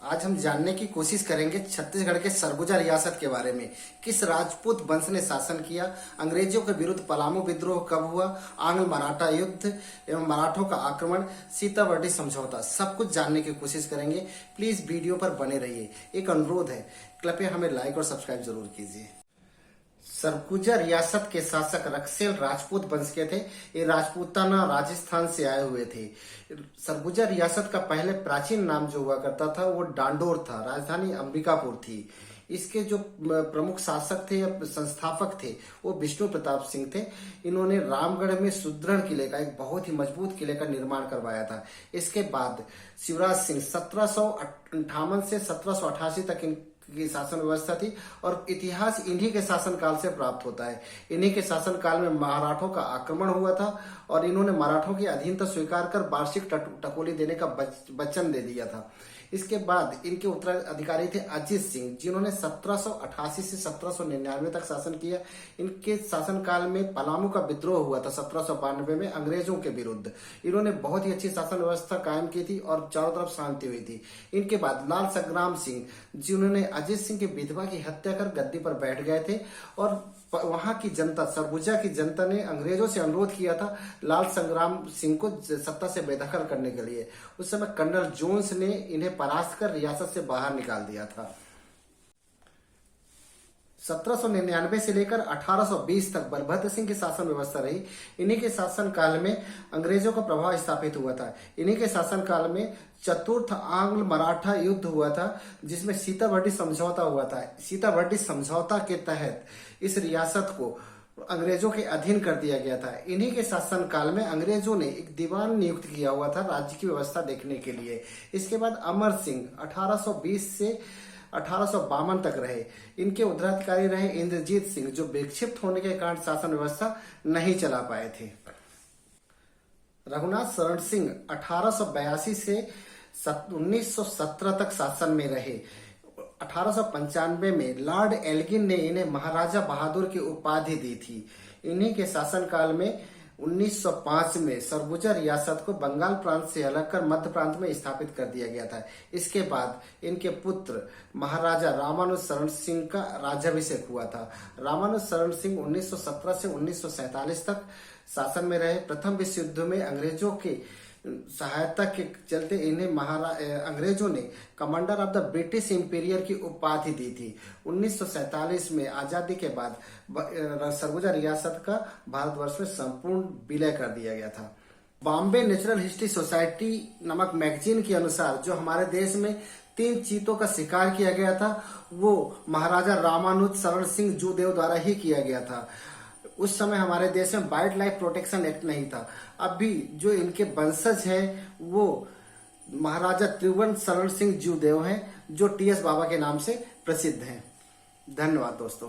आज हम जानने की कोशिश करेंगे छत्तीसगढ़ के सरगुजा रियासत के बारे में। किस राजपूत वंश ने शासन किया, अंग्रेजों के विरुद्ध पलामू विद्रोह कब हुआ, आंग्ल मराठा युद्ध एवं मराठों का आक्रमण, सीताबर्डी समझौता, सब कुछ जानने की कोशिश करेंगे। प्लीज वीडियो पर बने रहिए। एक अनुरोध है, कृपया हमें लाइक और सब्सक्राइब जरूर कीजिए। सरगुजा रियासत के शासक रक्सेल राजपूत वंश के थे। ये राजपूताना राजस्थान से आए हुए थे। सरगुजा रियासत का पहले प्राचीन नाम जो हुआ करता था वो डांडोर था। राजधानी अंबिकापुर थी। इसके जो प्रमुख शासक थे या संस्थापक थे वो विष्णु प्रताप सिंह थे। इन्होंने रामगढ़ में सुदृढ़ किले का, एक बहुत ही मजबूत किले का निर्माण करवाया था। इसके बाद शिवराज सिंह 1758 से 1788 तक की शासन व्यवस्था थी और इतिहास इन्हीं के शासनकाल से प्राप्त होता है। इन्हीं के शासनकाल में मराठों का आक्रमण हुआ था और इन्होंने मराठों की अधीनता स्वीकार कर वार्षिक टकोली देने का वचन दे दिया था। इसके बाद इनके उत्तराधिकारी थे अजीत सिंह, जिन्होंने 1788 से 1799 तक शासन किया। इनके शासनकाल में पलामू का विद्रोह हुआ था 1792 में अंग्रेजों के विरुद्ध। इन्होंने बहुत ही अच्छी शासन व्यवस्था कायम की थी और चारों तरफ शांति हुई थी। इनके बाद लाल संग्राम सिंह, जिन्होंने अजीत सिंह की विधवा की हत्या कर गद्दी पर बैठ गए थे और वहां की जनता, सरगुजा की जनता ने अंग्रेजों से अनुरोध किया था लाल संग्राम सिंह को सत्ता से बेदखल करने के लिए। उस समय कर्नल जोन्स ने इन्हें परास्त कर रियासत से बाहर निकाल दिया था। 1799 से लेकर 1820 तक बलभद्र सिंह की शासन व्यवस्था रही। इन्हीं के शासन काल में अंग्रेजों का प्रभाव स्थापित हुआ था। इन्हीं के शासन काल में चतुर्थ आंग्ल मराठा युद्ध हुआ था, जिसमें सीताबर्डी समझौता हुआ था। सीताबर्डी समझौता के तहत इस रियासत को अंग्रेजों के अधीन कर दिया गया था। इन्हीं के शासन काल में अंग्रेजों ने एक दीवान नियुक्त किया हुआ था राज्य की व्यवस्था देखने के लिए। इसके बाद अमर सिंह 1820 से 1852 तक रहे। इनके उत्तराधिकारी रहे इंद्रजीत सिंह, जो विक्षिप्त होने के कारण शासन व्यवस्था नहीं चला पाए थे। रघुनाथ शरण सिंह 1882 से 1917 तक शासन में रहे। 1895 में लॉर्ड एल्गिन ने इन्हें महाराजा बहादुर की उपाधि दी थी। इन्हीं के शासनकाल में 1905 में सरगुजा रियासत को बंगाल प्रांत से अलग कर मध्य प्रांत में स्थापित कर दिया गया था। इसके बाद इनके पुत्र महाराजा रामानुज शरण सिंह का राज्याभिषेक हुआ था। रामानुज शरण सिंह 1917 से 1947 तक शासन में रहे। प्रथम विश्व युद्ध में अंग्रेजों के सहायता के चलते इन्हें अंग्रेजों ने commander of the British imperial की उपाधि दी थी। 1947 में आजादी के बाद सरगुजा रियासत का भारतवर्ष में संपूर्ण विलय कर दिया गया था। बॉम्बे नेचुरल हिस्ट्री सोसाइटी नामक मैगजीन के अनुसार जो हमारे देश में 3 चीतों का शिकार किया गया था वो महाराजा रामानुज शरण सिंह जूदेव द्वारा ही किया गया था। उस समय हमारे देश में वाइल्ड लाइफ प्रोटेक्शन एक्ट नहीं था। अब भी जो इनके वंशज हैं वो महाराजा त्रिभुवन शरण सिंह जूदेव हैं, जो टीएस बाबा के नाम से प्रसिद्ध हैं। धन्यवाद दोस्तों।